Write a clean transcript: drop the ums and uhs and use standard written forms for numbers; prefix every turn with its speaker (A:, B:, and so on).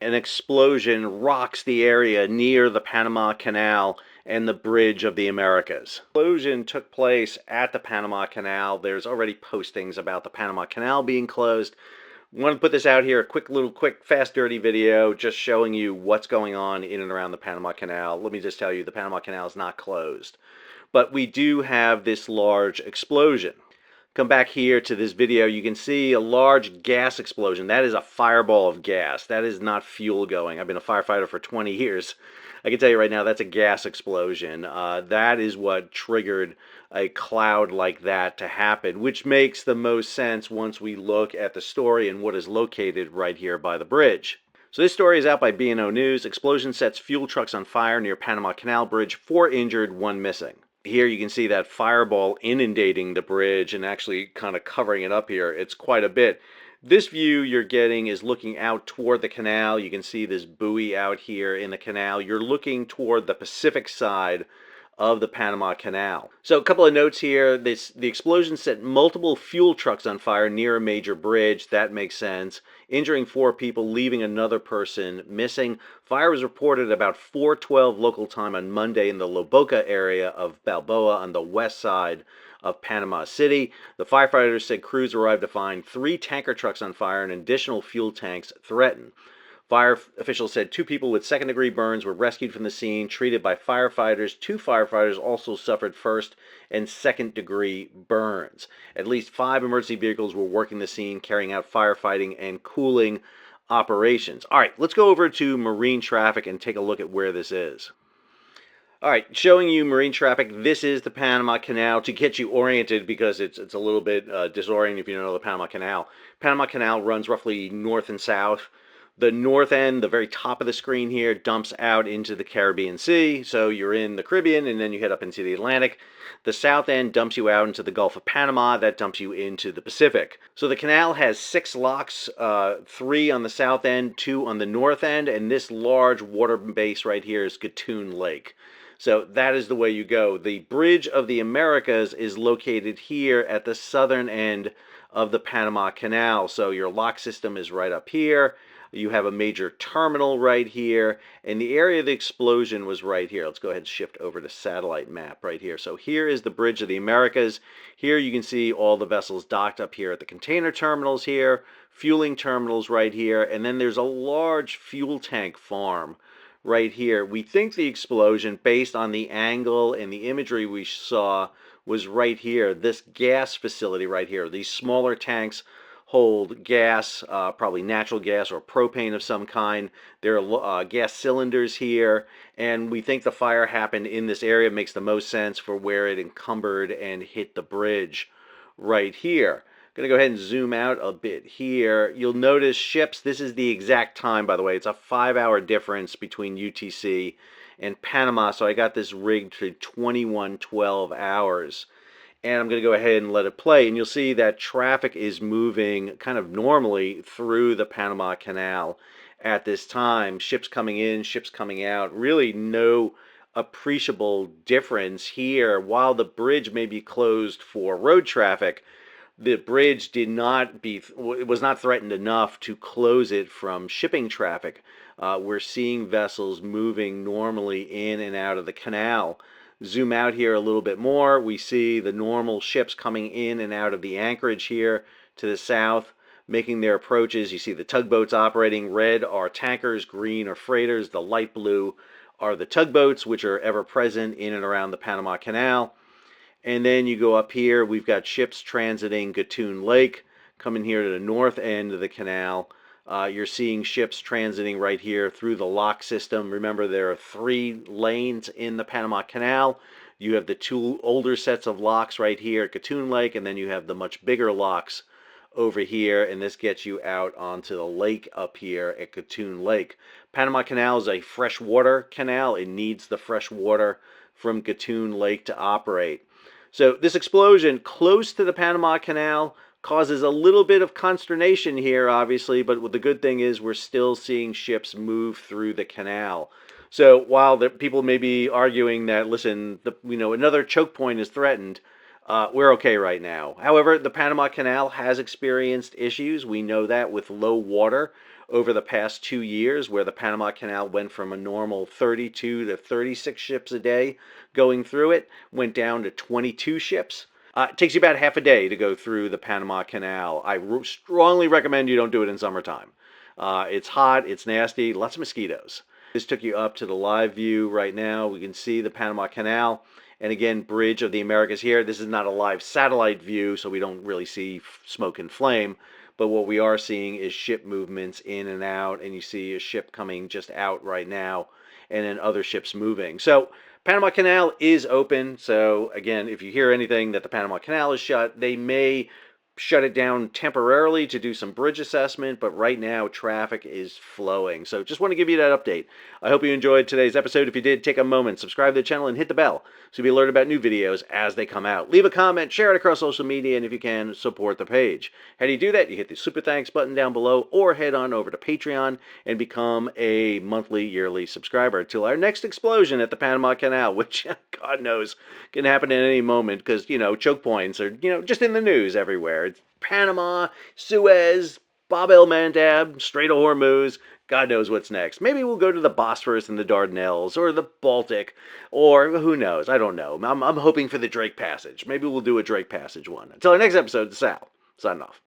A: An explosion rocks the area near the Panama Canal and the Bridge of the Americas. The explosion took place at the Panama Canal. There's already postings about the Panama Canal being closed. I want to put this out here, a quick, fast, dirty video just showing you what's going on in and around the Panama Canal. Let me just tell you, the Panama Canal is not closed. But we do have this large explosion. Come back here to this video, you can see a large gas explosion. That is a fireball of gas. That is not fuel going. I've been a firefighter for 20 years. I can tell you right now, that's a gas explosion. That is what triggered a cloud like that to happen, which makes the most sense once we look at the story and what is located right here by the bridge. So this story is out by B&O News. Explosion sets fuel trucks on fire near Panama Canal Bridge. 4 injured, 1 missing. Here you can see that fireball inundating the bridge and actually kind of covering it up here. It's quite a bit. This view you're getting is looking out toward the canal. You can see this buoy out here in the canal. You're looking toward the Pacific side of the Panama Canal. So a couple of notes here. The explosion set multiple fuel trucks on fire near a major bridge. That makes sense. Injuring 4 people, leaving another person missing. Fire was reported about 4:12 local time on Monday in the La Boca area of Balboa on the west side of Panama City. The firefighters said crews arrived to find 3 tanker trucks on fire and additional fuel tanks threatened. Fire officials said 2 people with second-degree burns were rescued from the scene, treated by firefighters. 2 firefighters also suffered first and second-degree burns. At least 5 emergency vehicles were working the scene, carrying out firefighting and cooling operations. All right, let's go over to marine traffic and take a look at where this is. All right, showing you marine traffic. This is the Panama Canal to get you oriented because it's a little bit disorienting if you don't know the Panama Canal. Panama Canal runs roughly north and south. The north end, the very top of the screen here, dumps out into the Caribbean Sea. So you're in the Caribbean and then you head up into the Atlantic. The south end dumps you out into the Gulf of Panama. That dumps you into the Pacific. So the canal has 6 locks, 3 on the south end, 2 on the north end, and this large water base right here is Gatun Lake. So that is the way you go. The Bridge of the Americas is located here at the southern end of the Panama Canal. So your lock system is right up here. You have a major terminal right here, and the area of the explosion was right here. Let's go ahead and shift over to satellite map right here. So here is the Bridge of the Americas. Here you can see all the vessels docked up here at the container terminals here, fueling terminals right here, and then there's a large fuel tank farm right here. We think the explosion, based on the angle and the imagery we saw, was right here, this gas facility right here. These smaller tanks hold gas, probably natural gas or propane of some kind. There are gas cylinders here, and we think the fire happened in this area. It makes the most sense for where it encumbered and hit the bridge right here. I'm going to go ahead and zoom out a bit here. You'll notice ships, this is the exact time, by the way. It's a 5-hour difference between UTC and Panama, so I got this rigged to 21:12 hours. And I'm going to go ahead and let it play, and you'll see that traffic is moving kind of normally through the Panama Canal at this time. Ships coming in, ships coming out, really no appreciable difference here. While the bridge may be closed for road traffic, the bridge was not threatened enough to close it from shipping traffic. We're seeing vessels moving normally in and out of the canal. Zoom out here a little bit more. We see the normal ships coming in and out of the anchorage here to the south, making their approaches. You see the tugboats operating. Red are tankers, green are freighters. The light blue are the tugboats, which are ever present in and around the Panama Canal. And then you go up here, we've got ships transiting Gatun Lake, coming here to the north end of the canal. You're seeing ships transiting right here through the lock system. Remember, there are 3 lanes in the Panama Canal. You have the 2 older sets of locks right here at Gatun Lake, and then you have the much bigger locks over here, and this gets you out onto the lake up here at Gatun Lake. Panama Canal is a freshwater canal. It needs the fresh water from Gatun Lake to operate. So this explosion close to the Panama Canal causes a little bit of consternation here, obviously, but the good thing is we're still seeing ships move through the canal. So while the people may be arguing that, listen, another choke point is threatened, we're okay right now. However, the Panama Canal has experienced issues. We know that with low water over the past 2 years, where the Panama Canal went from a normal 32 to 36 ships a day going through it, went down to 22 ships. It takes you about half a day to go through the Panama Canal. I strongly recommend you don't do it in summertime. It's hot, it's nasty, lots of mosquitoes. This took you up to the live view right now. We can see the Panama Canal. And again, Bridge of the Americas here. This is not a live satellite view, so we don't really see smoke and flame. But what we are seeing is ship movements in and out. And you see a ship coming just out right now, and then other ships moving. So Panama Canal is open. So again, if you hear anything that the Panama Canal is shut, they may shut it down temporarily to do some bridge assessment, but right now traffic is flowing. So just want to give you that update. I hope you enjoyed today's episode. If you did, take a moment, subscribe to the channel and hit the bell so you'll be alerted about new videos as they come out. Leave a comment, share it across social media, and if you can, support the page. How do you do that? You hit the super thanks button down below or head on over to Patreon and become a monthly, yearly subscriber until our next explosion at the Panama Canal, which God knows can happen at any moment because, choke points are, just in the news everywhere. It's Panama, Suez, Bab el-Mandab, Strait of Hormuz. God knows what's next. Maybe we'll go to the Bosphorus and the Dardanelles, or the Baltic, or who knows? I don't know. I'm hoping for the Drake Passage. Maybe we'll do a Drake Passage one. Until our next episode, Sal, signing off.